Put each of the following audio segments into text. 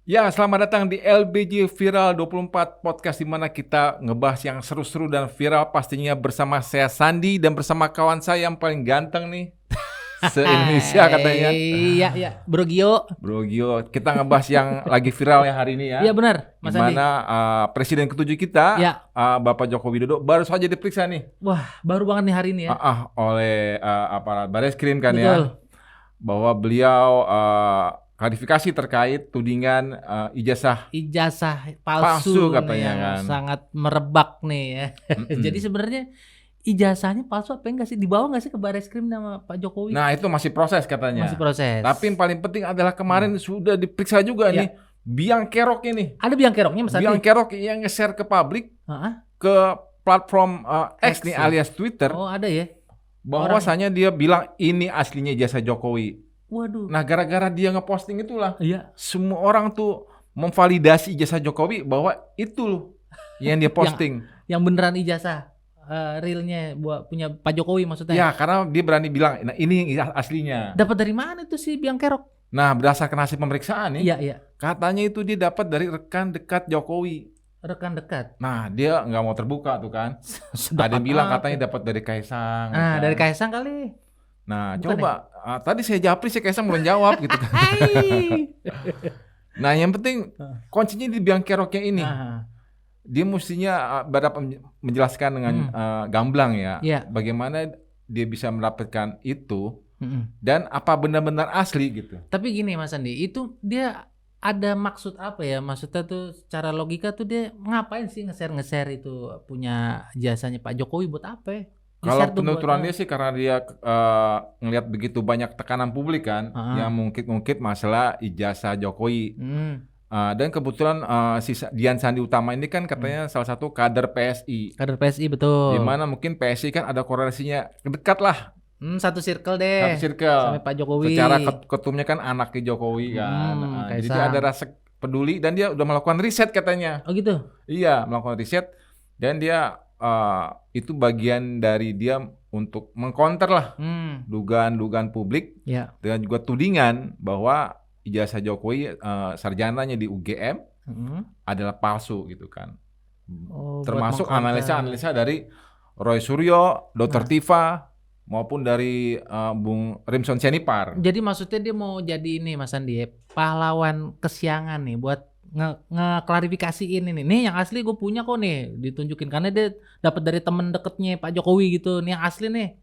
Ya, selamat datang di LBJ Viral 24 Podcast, di mana kita ngebahas yang seru-seru dan viral pastinya bersama saya Sandi dan bersama kawan saya yang paling ganteng nih se-Indonesia katanya. Iya, iya, Bro Gio. Bro Gio, kita ngebahas yang lagi viral ya hari ini ya. Iya benar, Di Mas Andi. mana Presiden ke-7 kita, Ya. Bapak Joko Widodo baru saja diperiksa nih Wah, baru banget nih hari ini ya. oleh aparat Bareskrim kan Betul. ya, bahwa beliau klarifikasi terkait tudingan ijazah Ijazah palsu palsu katanya nih yang kan. sangat merebak nih ya. Jadi sebenarnya ijazahnya palsu apa enggak sih? Dibawa enggak sih ke Bareskrim nama Pak Jokowi? Nah, itu masih proses katanya. Masih proses. Tapi yang paling penting adalah kemarin sudah diperiksa juga Ya. nih biang kerok ini. Ada biang keroknya Mas Andi? Biang kerok yang nge-share ke publik, Heeh. ke platform X nih X ya? alias Twitter, Oh, ada ya. bahwasanya dia bilang ini aslinya ijazah Jokowi. Waduh. Nah, gara-gara dia ngeposting itulah, Iya. semua orang tuh memvalidasi ijazah Jokowi bahwa itu loh yang dia posting. Yang beneran ijazah realnya buat punya Pak Jokowi maksudnya. Ya, karena dia berani bilang, nah ini aslinya. Dapat dari mana itu si biang kerok? Nah, berdasarkan hasil pemeriksaan nih, Iya, iya. katanya itu dia dapat dari rekan dekat Jokowi. Rekan dekat. Nah, dia nggak mau terbuka tuh kan. Ada yang bilang katanya dapat dari Kaisang. Nah, kan. dari Kaisang kali. Nah, Bukan coba. Tadi saya japri sih Kaisang belum jawab gitu kan. Hai. Nah, yang penting kuncinya di biang keroknya ini. Ah, Dia mestinya dapat menjelaskan dengan gamblang ya. Iya. Bagaimana dia bisa mendapatkan itu mm-mm. dan apa benar-benar asli gitu. Tapi gini Mas Andi, itu dia ada maksud apa ya? Maksudnya tuh secara logika tuh dia ngapain sih nge-share itu punya jasanya Pak Jokowi buat apa ya? Kalau Di-share tuh penuturan buat dia sih karena dia ngelihat begitu banyak tekanan publik kan, yang mungkit-mungkit masalah ijazah Jokowi. Dan kebetulan si Dian Sandi Utama ini kan katanya salah satu kader PSI. kader PSI betul. Di mana mungkin PSI kan ada korelasinya dekat lah. Satu circle deh. Satu circle. Sama Pak Jokowi. Secara ketumnya kan anaknya Jokowi kan. Jadi dia ada rasa peduli dan dia udah melakukan riset katanya. Oh gitu? Iya, melakukan riset dan dia itu bagian dari dia untuk mengcounter lah dugaan-dugaan publik Ya. dengan juga tudingan bahwa ijazah Jokowi sarjananya di UGM adalah palsu gitu kan. Oh, Termasuk buat mengcounter. analisa dari Roy Suryo, Dr. Tifa maupun dari Bung Rimson Sianipar. Jadi maksudnya dia mau jadi ini Mas Andi ya, pahlawan kesiangan nih buat ngeklarifikasiin ini. Nih yang asli gue punya kok nih, ditunjukin karena dia dapat dari temen deketnya Pak Jokowi gitu. Nih yang asli nih.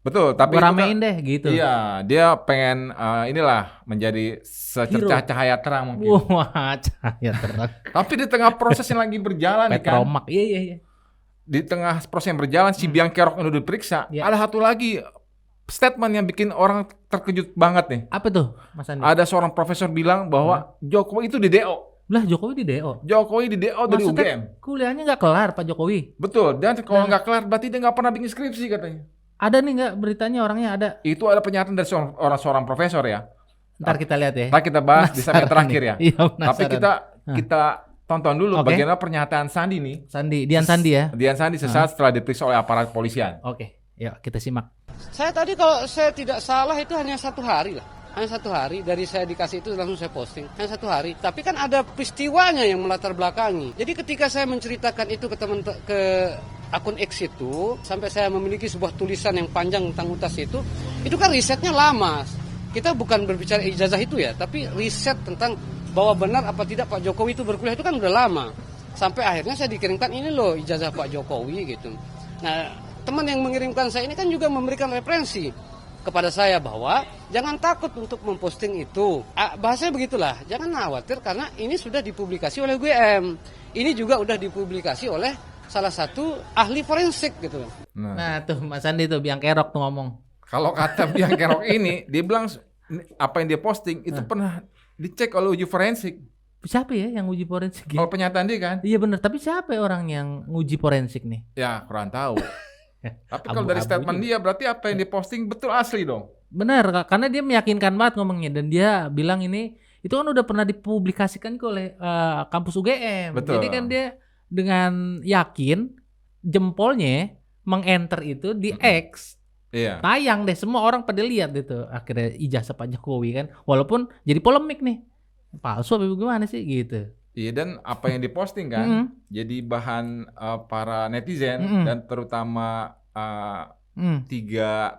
Betul, tapi Gua ramein deh gitu. Iya, dia pengen inilah menjadi secercah cahaya terang mungkin. Wah, cahaya terang. Tapi di tengah proses yang lagi berjalan nih kan. Petromak. Iya. Di tengah proses yang berjalan si biang kerok yang udah diperiksa, ada satu lagi statement yang bikin orang terkejut banget nih. Apa tuh, Mas Andi? Ada seorang profesor bilang bahwa Jokowi itu di DO. Lah Jokowi di DO. Jokowi di DO dari Maksudnya UGM. kuliahnya nggak kelar Pak Jokowi. Betul, dan kalau nggak kelar berarti dia nggak pernah bikin skripsi katanya. Ada nih nggak beritanya orangnya ada? Itu ada pernyataan dari seorang profesor ya. Ntar kita lihat ya. Ntar kita bahas di segmen terakhir ya. Iya, tapi kita tonton dulu bagaimana pernyataan Sandi nih. Dian Sandi ya. Dian Sandi sesaat setelah diperiksa oleh aparat kepolisian. Oke, yuk kita simak. Saya tadi kalau saya tidak salah itu hanya 1 hari lah. Hanya 1 hari dari saya dikasih itu langsung saya posting. Hanya 1 hari. Tapi kan ada peristiwanya yang melatar belakangi. Jadi ketika saya menceritakan itu ke akun X itu, sampai saya memiliki sebuah tulisan yang panjang tentang UTAS itu kan risetnya lama. Kita bukan berbicara ijazah itu ya, tapi riset tentang bahwa benar apa tidak Pak Jokowi itu berkuliah itu kan udah lama. Sampai akhirnya saya dikirimkan ini loh ijazah Pak Jokowi gitu. Nah, teman yang mengirimkan saya ini kan juga memberikan referensi kepada saya bahwa jangan takut untuk memposting itu. Bahasanya begitulah, jangan khawatir karena ini sudah dipublikasi oleh UGM. Ini juga udah dipublikasi oleh salah satu ahli forensik gitu. Nah tuh Mas Andi tuh biang kerok tuh ngomong. Kalau kata biang kerok ini, dia bilang apa yang dia posting itu pernah dicek oleh uji forensik. Siapa ya yang uji forensik? Kalau pernyataan dia kan? Iya benar, tapi siapa orang yang uji forensik nih? Ya kurang tahu. Tapi kalau dari statement dia berarti apa yang diposting betul asli dong. Benar, karena dia meyakinkan banget ngomongnya dan dia bilang ini itu kan udah pernah dipublikasikan oleh kampus UGM. Betul. Jadi kan dia dengan yakin jempolnya meng-enter itu di X. Iya. Tayang deh, semua orang pada lihat itu akhirnya ijazah Pak Jokowi kan. Walaupun jadi polemik nih. palsu apa gimana sih gitu. Iya, dan apa yang diposting kan jadi bahan para netizen dan terutama 3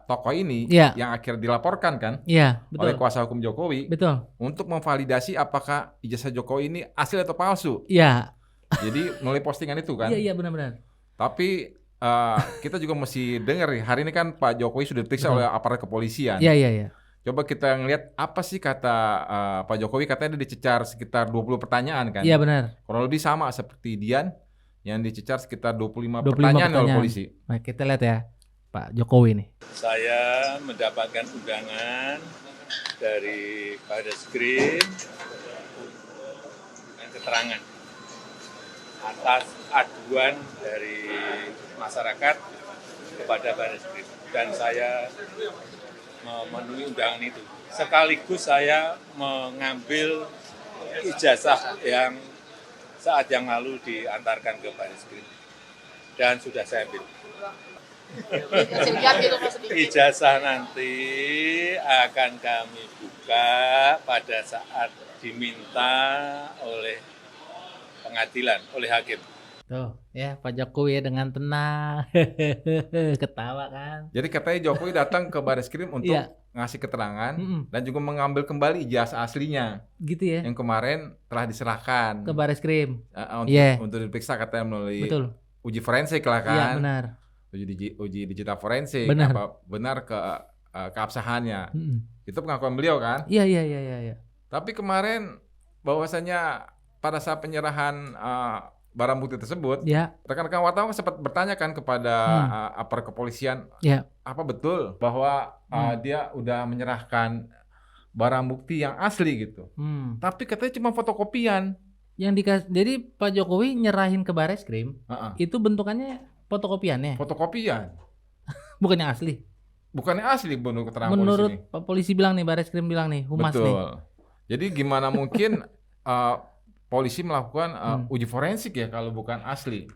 tokoh ini yang akhirnya dilaporkan kan betul. oleh kuasa hukum Jokowi untuk memvalidasi apakah ijazah Jokowi ini asli atau palsu. Iya. Jadi melalui postingan itu kan. Iya benar-benar. Tapi kita juga mesti dengar nih, hari ini kan Pak Jokowi sudah diperiksa oleh aparat kepolisian. Iya. Coba kita ngelihat apa sih kata Pak Jokowi, katanya dia dicecar sekitar 20 pertanyaan kan. Iya benar. Kurang lebih sama seperti Dian yang dicecar sekitar 25 pertanyaan oleh polisi. Nah, kita lihat ya Pak Jokowi nih. Saya mendapatkan undangan dari Barreskrim dan keterangan atas aduan dari masyarakat kepada Barreskrim, dan saya memenuhi undangan itu. Sekaligus saya mengambil ijazah yang saat yang lalu diantarkan ke Barreskrim dan sudah saya ambil. Ijazah nanti akan kami buka pada saat diminta oleh pengadilan, oleh hakim. Tuh ya Pak Jokowi ya dengan tenang ketawa kan. Jadi katanya Jokowi datang ke Barreskrim untuk ngasih keterangan dan juga mengambil kembali ijazah aslinya. Gitu ya. Yang kemarin telah diserahkan ke Barreskrim. Untuk diperiksa katanya melalui uji forensik lah kan. Iya benar. Uji digital forensik. Benar. Apa benar keabsahannya. Itu pengakuan beliau kan. Iya. Tapi kemarin bahwasanya pada saat penyerahan barang bukti tersebut, rekan-rekan wartawan sempat bertanya kan kepada aparat kepolisian, apa betul bahwa dia udah menyerahkan barang bukti yang asli gitu. Tapi katanya cuma fotokopian. Jadi Pak Jokowi nyerahin ke Barreskrim, itu bentukannya fotokopiannya. Fotokopian. Bukannya asli. Bukannya asli menurut keterangan polisi. Menurut Pak polisi bilang nih, Barreskrim bilang nih, humas nih. Betul. Jadi gimana mungkin polisi melakukan uji forensik ya kalau bukan asli.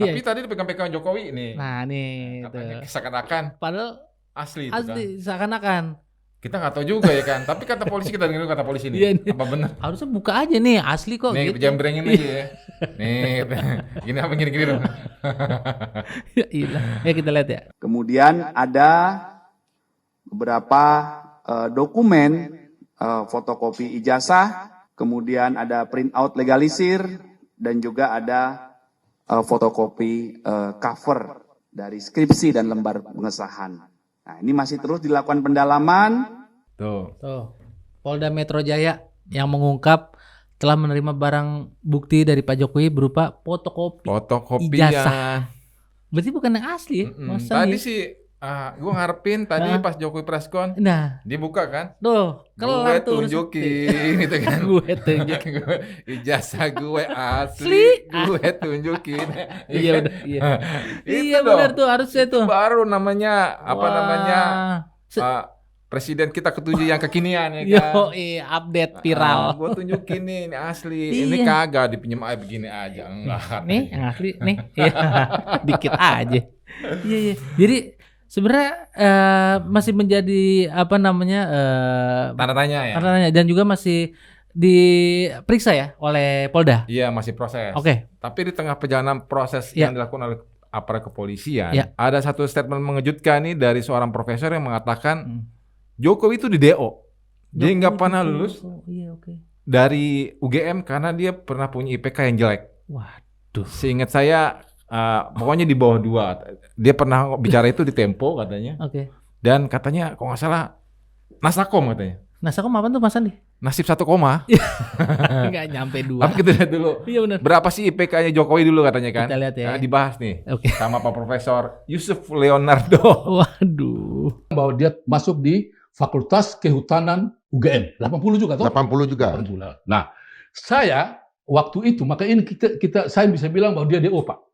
Tapi tadi dipegang-pegang Jokowi nih. Nah nih, katanya seakan-akan padahal asli kan? Seakan-akan. Kita nggak tahu juga ya kan. Tapi kata polisi, kita dengar kata polisi nih. Apa benar? Harusnya buka aja nih, asli kok. Nih, gitu. jembrengin aja ya. Nih, gini apa gini dong. Ya kita lihat ya. Kemudian ada beberapa dokumen fotokopi ijazah. Kemudian ada printout legalisir dan juga ada fotokopi cover dari skripsi dan lembar pengesahan. Nah, ini masih terus dilakukan pendalaman. Tuh. Polda Metro Jaya yang mengungkap telah menerima barang bukti dari Pak Jokowi berupa fotokopi ijazah. Berarti bukan yang asli ya? Tadi sih gue ngarepin tadi pas Jokowi preskon, dibuka kan? Tuh, gue tunjukin gitu kan. Gue tunjukin. Ijazah gue asli. Gue tunjukin. Iya benar tuh, harusnya tuh. Baru namanya presiden kita ketujuh yang kekinian ya kan. Update viral. Gue tunjukin nih, ini asli. Ini kagak dipinjam aja begini aja. Enggak. Nih yang asli nih. Dikit aja. Iya. Jadi sebenarnya masih menjadi tanda tanya ya. Tanda tanya, dan juga masih diperiksa ya oleh Polda. Iya, masih proses. Oke. Tapi di tengah perjalanan proses yang dilakukan oleh aparat kepolisian, ada satu statement mengejutkan nih dari seorang profesor yang mengatakan Jokowi itu di DO. Dia nggak pernah lulus dari UGM karena dia pernah punya IPK yang jelek. Waduh. Seingat saya pokoknya di bawah 2. Dia pernah bicara itu di Tempo katanya. Dan katanya kalau nggak salah Nasakom katanya. Nasakom apa tuh Mas Andi? Nasib 1 koma. Nggak nyampe 2. Tapi kita lihat dulu. Iya benar. Berapa sih IPK-nya Jokowi dulu katanya kan? Kita lihat ya. Dibahas nih sama Pak Profesor Yusuf Leonardo. Waduh. Bahwa dia masuk di Fakultas Kehutanan UGM. 80 juga toh? 80 juga. Nah, saya waktu itu, maka ini saya bisa bilang bahwa dia DO, Pak.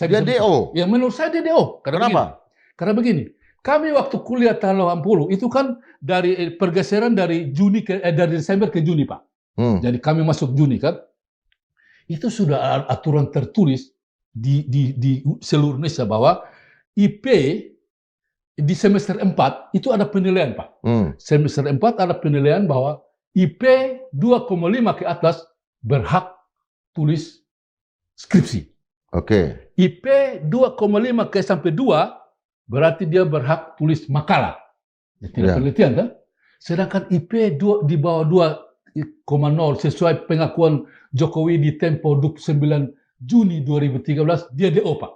Dia DO? Ya menurut saya dia DO. Kenapa? Karena begini, kami waktu kuliah tahun 80 itu kan dari pergeseran dari dari Desember ke Juni, Pak. Jadi kami masuk Juni kan. Itu sudah aturan tertulis di seluruh Indonesia bahwa IP di semester 4 itu ada penilaian, Pak. Semester 4 ada penilaian bahwa IP 2,5 ke atas berhak tulis skripsi. Oke. IP 2,5 ke sampai 2 berarti dia berhak tulis makalah. Ya, tidak penelitian kan? Sedangkan IP 2 di bawah 2,0 sesuai pengakuan Jokowi di Tempo 29 Juni 2013 dia DO, Pak.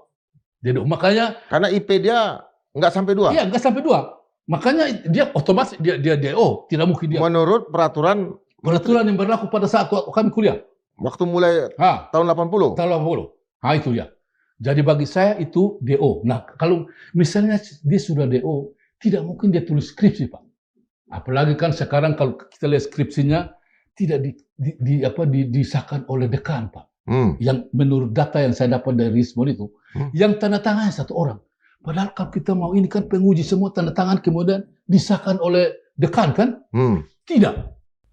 Dia DO. Makanya karena IP dia nggak sampai 2. iya, nggak sampai 2. Makanya dia otomatis dia DO, tidak mungkin dia. Menurut peraturan Yang berlaku pada saat kami kuliah. waktu mulai tahun 80. Tahun 80. Nah, itu dia. Jadi bagi saya itu DO. Nah, kalau misalnya dia sudah DO, tidak mungkin dia tulis skripsi, Pak. Apalagi kan sekarang kalau kita lihat skripsinya tidak disahkan oleh dekan, Pak. Yang menurut data yang saya dapat dari Rismon itu, yang tanda tangan 1 orang. Padahal kalau kita mau ini kan penguji semua tanda tangan kemudian disahkan oleh dekan kan? Tidak.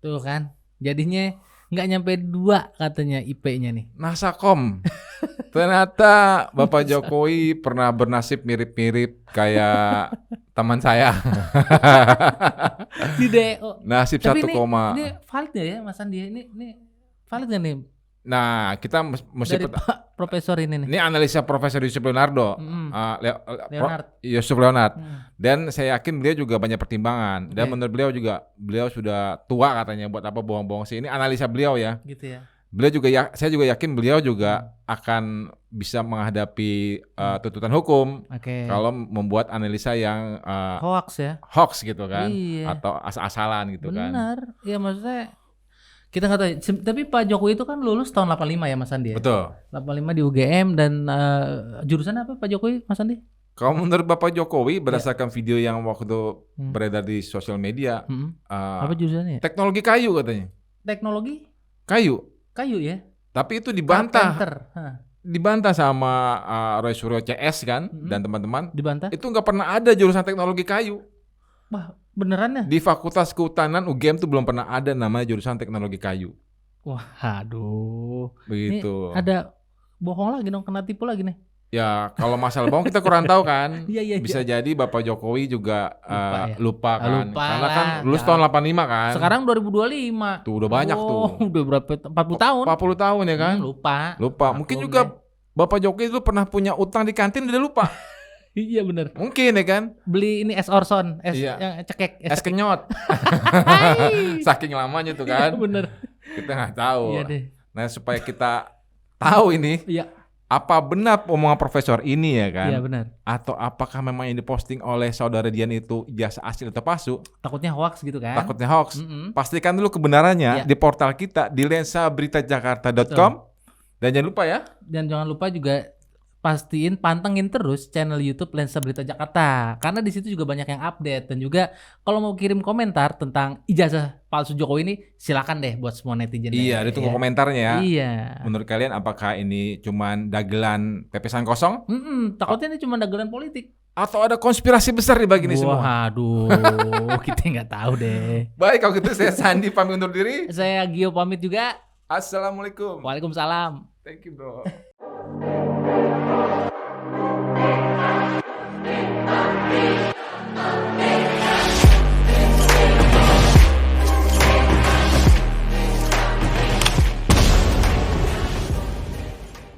Tuh kan, jadinya nggak nyampe 2 katanya IP-nya nih. Nasakom. Ternyata Bapak Jokowi pernah bernasib mirip-mirip kayak teman saya. Di DO. Nasib Tapi 1, ini valid nggak ya Mas Andi? Ini valid nggak nih? Nah, kita mesti Dari Pak Profesor ini nih. ini analisa Profesor Yusuf Leonardo, Yusuf Leonard. Dan saya yakin beliau juga banyak pertimbangan. Dan menurut beliau sudah tua katanya, buat apa bohong-bohong sih. Ini analisa beliau ya. Gitu ya. Beliau juga saya juga yakin beliau juga akan bisa menghadapi tuntutan hukum kalau membuat analisa yang hoax gitu kan, atau asal-asalan gitu kan. Benar. Ya maksudnya kita nggak tahu. Tapi Pak Jokowi itu kan lulus tahun 85 ya Mas Andi. Betul. 85 di UGM dan jurusan apa Pak Jokowi Mas Andi? Kalau menurut Bapak Jokowi berdasarkan video yang waktu beredar di sosial media, apa jurusannya? Teknologi kayu katanya. Teknologi? Kayu ya. Tapi itu dibantah sama Roy Suryo CS kan dan teman-teman. Dibantah? Itu nggak pernah ada jurusan teknologi kayu. Wah, beneran ya? Di Fakultas Kehutanan UGM tuh belum pernah ada namanya jurusan teknologi kayu. Wah, aduh. Begitu. Ini ada bohong lagi dong, kena tipu lagi nih. Ya, kalau masalah bohong kita kurang tahu kan. Iya. Bisa jadi Bapak Jokowi juga lupa kan. Lupa Karena kan lah. lulus tahun 85 kan. Sekarang 2025. Tuh udah banyak tuh. Udah berapa? 40 tahun. 40 tahun ya kan? Lupa. Mungkin juga Bapak Jokowi itu pernah punya utang di kantin udah lupa. Iya benar. Mungkin ya kan? Beli ini es Orson, yang cekek, es kenyot. Saking lamanya tuh kan. Iya bener. Kita nggak tahu. Iya deh. Nah, supaya kita tahu ini. Iya. Apa benar omongan profesor ini ya kan? Iya benar. Atau apakah memang yang diposting oleh saudara Dian itu ijazah asli atau palsu? Takutnya hoax gitu kan? Takutnya hoax. Pastikan dulu kebenarannya di portal kita di lensaberitajakarta.com. Dan jangan lupa ya. Dan jangan lupa juga pantengin terus channel YouTube Lensa Berita Jakarta karena di situ juga banyak yang update. Dan juga kalau mau kirim komentar tentang ijazah palsu Jokowi ini silakan deh buat semua netizen. Iya, ditunggu komentarnya ya. Iya. Menurut kalian apakah ini cuman dagelan pepesan kosong? Takutnya ini cuma dagelan politik. Atau ada konspirasi besar di bagi ini semua? Waduh, kita nggak tahu deh. Baik, kalau gitu saya Sandi pamit undur diri. Saya Gio pamit juga. Assalamualaikum. Waalaikumsalam. Thank you bro.